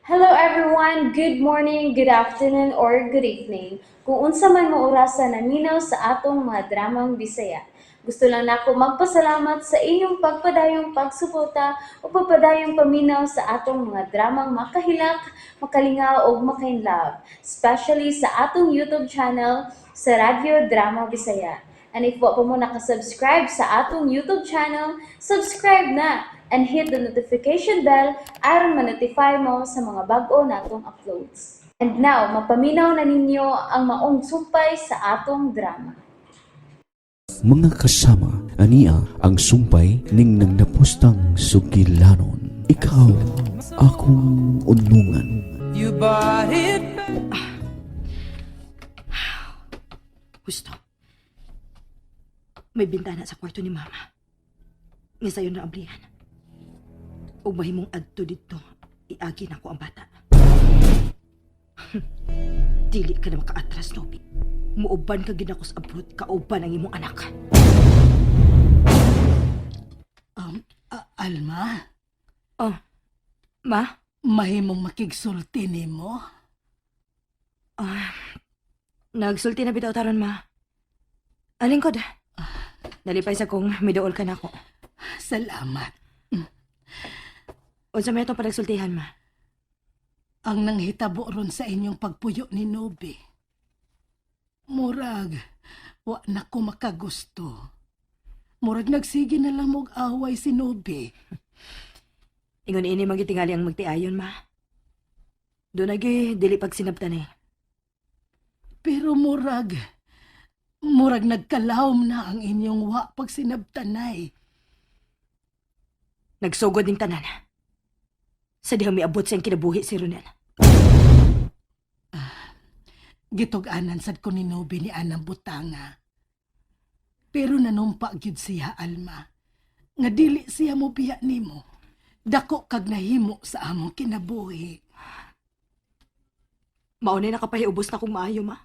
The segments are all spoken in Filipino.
Hello everyone, good morning, good afternoon, or good evening. Kung unsa man mo orasan naminaw sa atong mga dramang Bisaya. Gusto lang nako magpasalamat sa inyong pagpadayong pagsuporta o pagpadayong paminaw sa atong mga dramang makahilak, makalingaw o makainlove, especially sa atong YouTube channel sa Radyo Drama Bisaya. And if wa pa mo nakasubscribe sa atong YouTube channel, subscribe na and hit the notification bell aron ma-notify mo sa mga bag-o natong uploads. And now, mapaminaw na ninyo ang maong sumpay sa atong drama. Mga kasama, ania ang sumpay ning nang napustang sugilanon. Ikaw, akong unungan. You bought it. Gusto. May bintana sa kwarto ni Mama. Nga sayo na ablihan. O mahimong adto dito, iagi na ko ang bata. Dili ka na makaatras, Nobi. Muuban ka ginakos abroad, kauban ang imong anak. Alma, Oh, Ma? mahimong makigsulti nimo. Nagsulti na bitaw taron, Ma. Alingkod. Nalipay sa kong midool ka na ko. Salamat. O sa may itong panagsultihan, Ma. Ang nanghitabo ron sa inyong pagpuyo ni Nobe. Murag, wa na ko makagusto. Murag nagsige na lang mong away si Nobe. Ingon ini magitingali ang magtiayon, Ma. Doon nagi dili pag sinabtan eh. Pero murag nagkalawom na ang inyong wa pag sinabtanay. Nagsugod ning tanan. Sa dihang miabot sa iyang kinabuhi si Ronel. Gitug-anan sad ko ni Nobe ni Anang Butanga. Pero nanumpa gyud siya, Alma. Nga dili siya mo biya nimo. Dako kag nahimo sa among kinabuhi. Maunay nakapahiubos na kong maayo, Ma.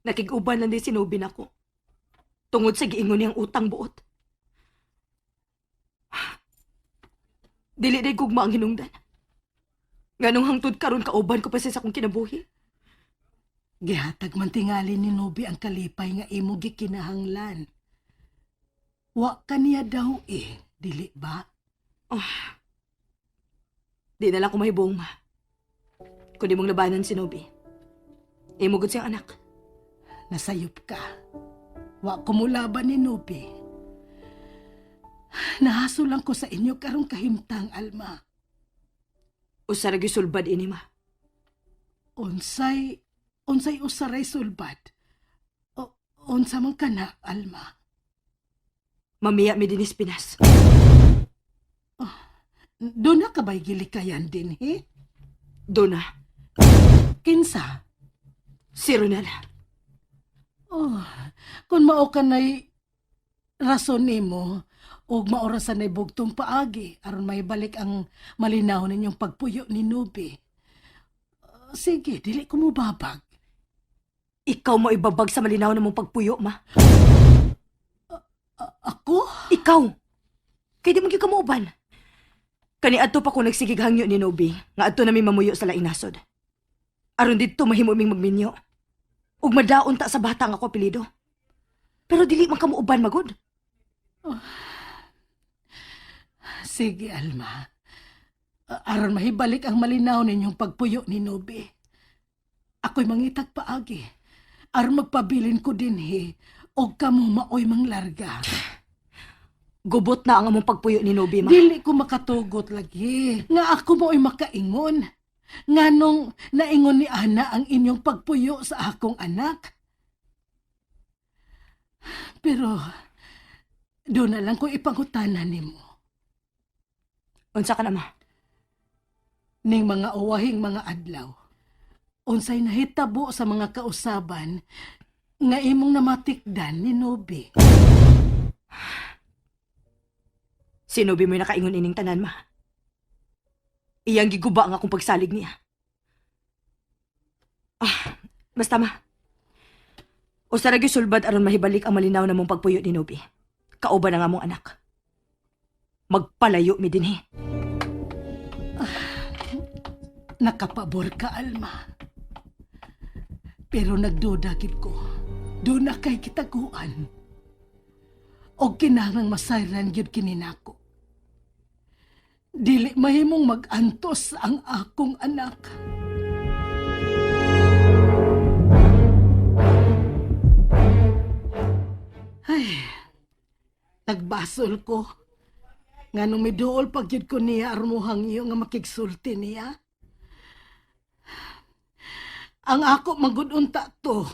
Nakig-uban lang din sinubin ako. Tungod sa giingon niyang utang buot. Dili day gugma ang hinungdan. Nganong hangtod karon kauban ko pa siya sa akong kinabuhi. Gihatag man tingali ni Nobe ang kalipay nga imo gikinahanglan. Wa kaniya daw dili ba? Di na lang ko mahibong, Ma. Kundi mong labanan si Nobi. Imugod siyang anak. Nasayop ka. Wa kumulaban ni Nobe. Nahaso lang ko sa inyo karong kahimtang, Alma. Usa ra gyud sulbad ini, Ma. Unsay usaray sulbad. Unsa man kana, Alma? Mamiya mi dinis Pinas. Doon na kabay gilikayan din, Doon na. Kinsa? Si Ronel. Kung mao ka na'y rason nimo, ug maorasan na'y bugtong paagi, aron may balik ang malinaw ninyong pagpuyo ni Nobe. Sige, dili ko mo babag. Ikaw mo ibabag sa malinaw na mong pagpuyo, Ma. Ako? Ikaw! Kaya di mo gyud ka mauban. Kani adto pa ko nagsigig hangyo ni Nobi, nga adto na mi mamuyo sa laing nasod. Aron didto mahimo ming magminyo. Ug madaon ta sa bata nga ako apelyido. Pero dili man ka mauban magod. Sige, Alma. Aron mahibalik ang malinaw ninyong pagpuyo ni Nobe. Ako'y mangitag paagi. Aron magpabilin ko din, og kamo maoy manglarga. Gubot na ang among pagpuyo ni Nobi, Ma. Dili ko makatugot lagi. Nga ako mo'y makaingon. Nganong naingon ni Ana ang inyong pagpuyo sa akong anak. Pero, doon na lang ko ipangutanan nimo. Unsa ka na, Ma? Ning mga uwahing mga adlaw. Unsay nahitabo sa mga kausaban nga imong namatikdan ni Nobe. Si Nobi mo'y nakaingon ining tanan, Ma. Iyang giguba nga akong pagsalig niya. Basta, Ma. Usa ra gyud sulbad aron mahibalik ang malinaw na mong pagpuyo ni Nobi. Kauban ang among anak. Magpalayo mi dinhi. nakapabor ka, Alma. Pero nagduda gid ko. Doon na kay kitaguan. O kinahanglan masayran gyud kini nako. Dili mahimong mag-antos ang akong anak. Ay, nagbasol ko. Nga nung miduol pagyud ko niya armuhang iyo nga makigsulti niya. Ang ako magudunta to.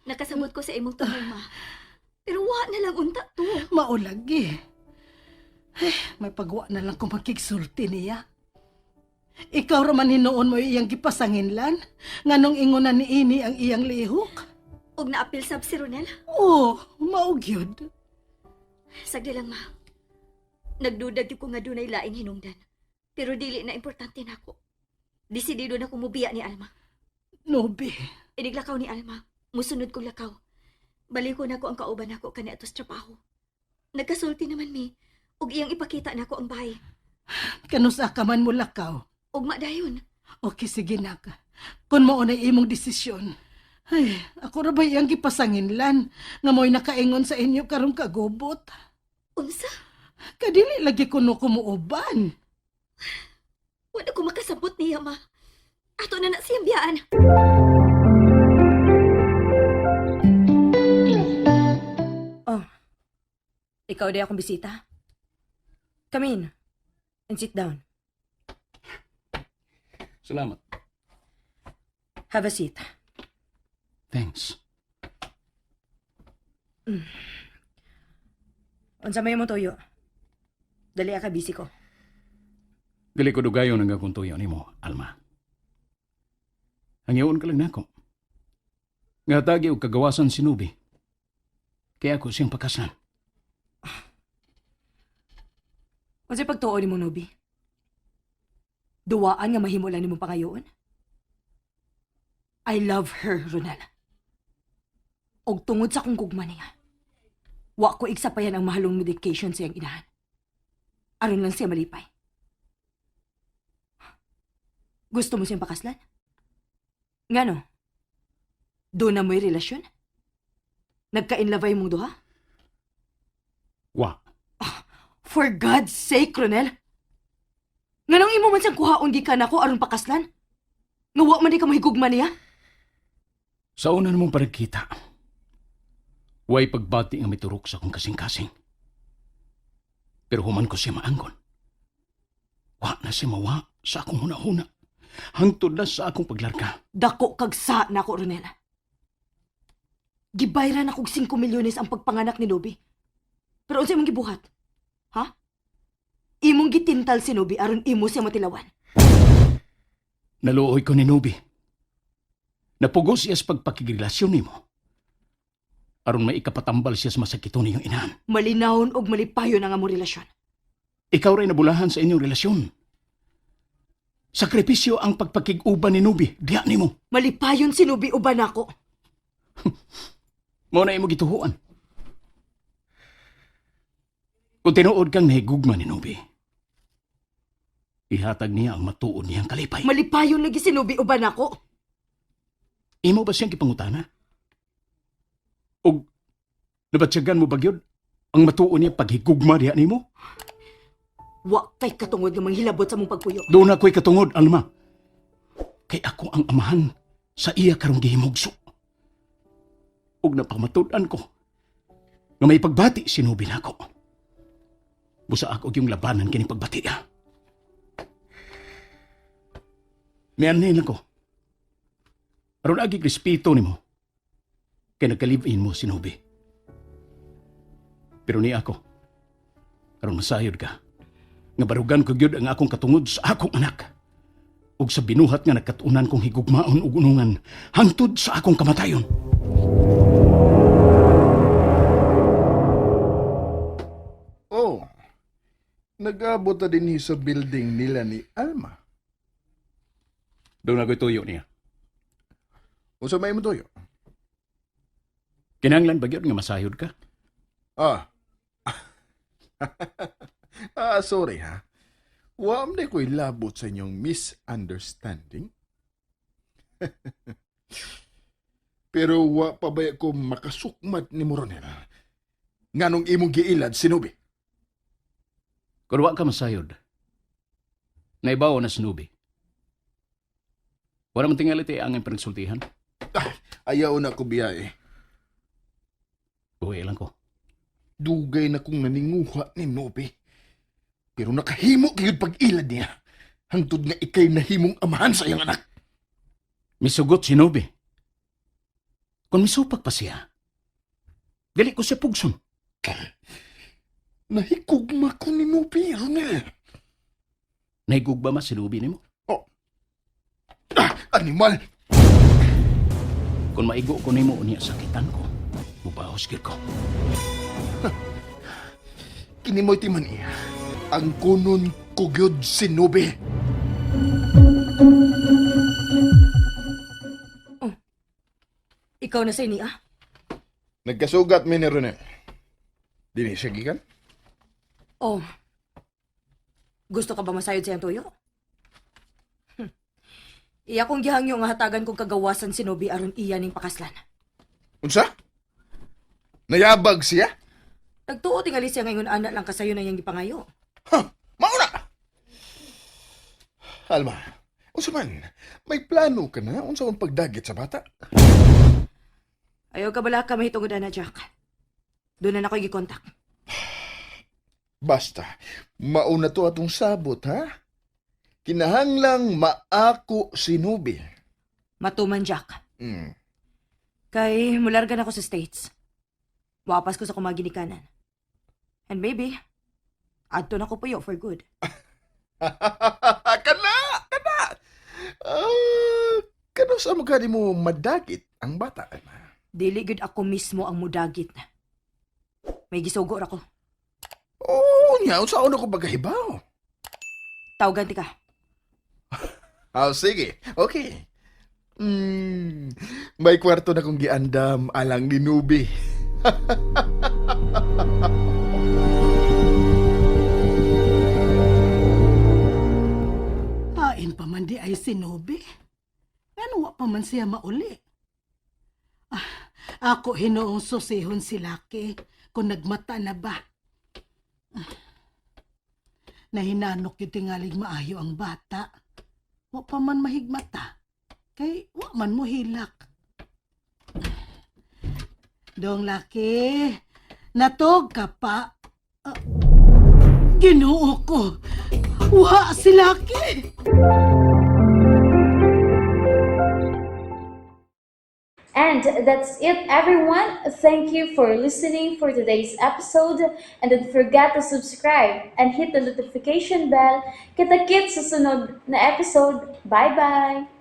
Nakasabot ko sa imong tunay, ma. Pero wa na lang unta to. Maulagi. Ay, may pagwa na lang kung makigsulti niya. Ikaw raman hinoon mo iyang gipasanginlan, nga nung ingunan ni ini ang iyang lihok. Og naapil sab si Ronel. Oo, maugyod. Sagdi lang, ma. Nagdudag ko nga dunay laing hinungdan. Pero dili na importante nako. Desidido na kumubiya ni Alma. Nobi, Iniglakaw ni Alma. Musunod kong lakaw. Baliko na ko ang kauban nako kani atos trabaho. Nagkasulti naman mi. Og iyang ipakita nako ang bahay. kanusa ka man mo lakaw. Ugma dayon. Okay, sige na ka. Kung mo na imong desisyon. Ay, ako ra ba iyang gipasanginlan, nga mo'y nakaingon sa inyo karong kagubot. Unsa? Kadili lagi ko no kumuuban. Wala ko makasabot niya, ma. Ato na na siyang biyaan. Oh, ikaw di akong bisita. Come in and sit down. Salamat. Have a seat. Thanks. Unsa may mo tuyo? Dali ka, busy ko. Dili ko dugayon ang akong tuyo nimo, Alma. Ang iyon ka lang nako. Nga tagi og kagawasan si Nubi. Kaya ako siyang pakasan. Unsay pagtuo ni mo, Nobi? Duwaan nga mahimo lang nimo pangayoon? I love her, Ronel. Og tungod sa kong gugma niya, wa ko igsapayan ang mahalong medication sa iyang inahan. Aron lang siya malipay. Gusto mo siyang pakaslan? Ngano? Doon na mo'y relasyon? Nagka-inlavay mong duha? Wa. For God's sake, Ronel! Nganong imo man siyang kuhaon gikan ako aron pakaslan? Nga wa man di ka mahigugma niya? Sa una namong pagkita, way pagbati ang miturok sa akong kasing-kasing. Pero human ko siya maanggon. Wa na siya mawa sa akong huna-huna. Hangtod na sa akong paglarga. Dako kag sa na ko, Ronel. Gibayran akong 5 milyones ang pagpanganak ni Nobi. Pero unsa imong gibuhat? Ha? Imong gitintal si Nobi aron imo siya matilawan. Naluoy ko ni Nubi. Napugos siya sa pagpakigrelasyon nimo. Aron may ikapatambal siya sa masakito niyong inahan. Malinawon og malipayon ang among relasyon. Ikaw rin nabulahan sa inyong relasyon. Sakripisyo ang pagpakiguban ni Nubi, diya nimo. Malipayon si Nobi uban ako. Mao na imo gituhuan. Kung tinuod kang nahigugma ni Nubi, ihatag niya ang matuod niyang kalipay. Malipayon lagi si Nobi uban ako. Imo ba siyang gipangutana? O nabatsyagan mo bagyod ang matuod niya paghigugma diya nimo? Wa kay katungod nga manghilabot sa mong pagpuyo. Doon ako'y katungod, Alma. Kay ako ang amahan sa iya karong gihimugso. Ug napamatudan ko nga may pagbati sinubi nako. Busa ako yung labanan kini pagbati niya. Mianhin ako. Aron agi respeto nimo. Kay nagka-live-in mo sinubi. Pero ni ako, aron masayod ka. Nga barugan ko gyud ang akong katungod sa akong anak. Ug sa binuhat nga nagkatunan kong higugmaon ug unungan hangtod sa akong kamatayon. Oh, nag-abot na din sa building nila ni Alma. Doon ako'y tuyo niya. O sa may mo toyo? Kinahanglan ba gyud nga masayod ka? Ah. Sorry ha. Wa man ko'y labot sa inyong misunderstanding. Pero wa pa ba ko makasukmat ni Moronel? Nganong imong giilad, Sinubi? Kung wa ka masayod, naibaw na sinubi. Wala man tingaliti ang pinagsultihan. Ayaw na ko biyahe. Uwi lang ko. Dugay na kong naninguha ni Nobe. Pero nakahimo kayod pag-ilad niya. Hangtod nga ikay nahimong amahan sa iyang anak. Misugot si Nobe. Kung misupak pa siya, dili ko siya pugson. Nahikugma ko ni Nobe, Ronel. Nahigugba ma si Nobe ni mo. Animal! Kung maigo ko ni mo niya sakitan ko, mubahos gid ko. Kinimoy ti man iya. Ang kunon kugyod si Nobe. Ikaw na sa ini, Nagkasugat mi ni Ronel. Dini siya gikan? Oh. Gusto ka ba masayod siyang tuyo? Iya kong gihangyo nga hatagan kong kagawasan si Nobi aron iya ning pakaslan. Unsa? Nayabag siya? Nagtuo tingali siya ngayon anak lang kasayo na iyang gipangayo. Mauna! Alma, unsa man, may plano ka na unsa ang pagdagit sa bata? Ayaw ka bala ka mahitungod na, Jack. Doon na ako gikontak. Basta, mauna to atong sabot, ha? Kinahanglang maako si Nobe. Matuman, Jack. Mm. Kay mulargan ako sa States. Wapas ko sa kumaginikanan. And maybe, adto na ko puyo for good. Kana! Kana! Kano sa mga mo madagit ang bata, Alma? Dili gud ako mismo ang mudagit. May gisugor ako. Oo, niya, unsaon ako bagahibaw? Tawagan ti ka. Sige. Okay. May kwarto na kong giandam alang ni Nobe. Hain pa man di ay sinobi. Ano wa pa man siya mauli. Ako hinoong susihon si Laki kung nagmata na ba. Nahinanok yung tingaling maayo ang bata. Wa pa man mahigmata. Kay wa man mo hilak. Dong Laki, natog ka pa. Ginoo ko. Wa si Laki. And that's it, everyone. Thank you for listening for today's episode. And don't forget to subscribe and hit the notification bell. Kita-kits sa sunod na episode. Bye-bye!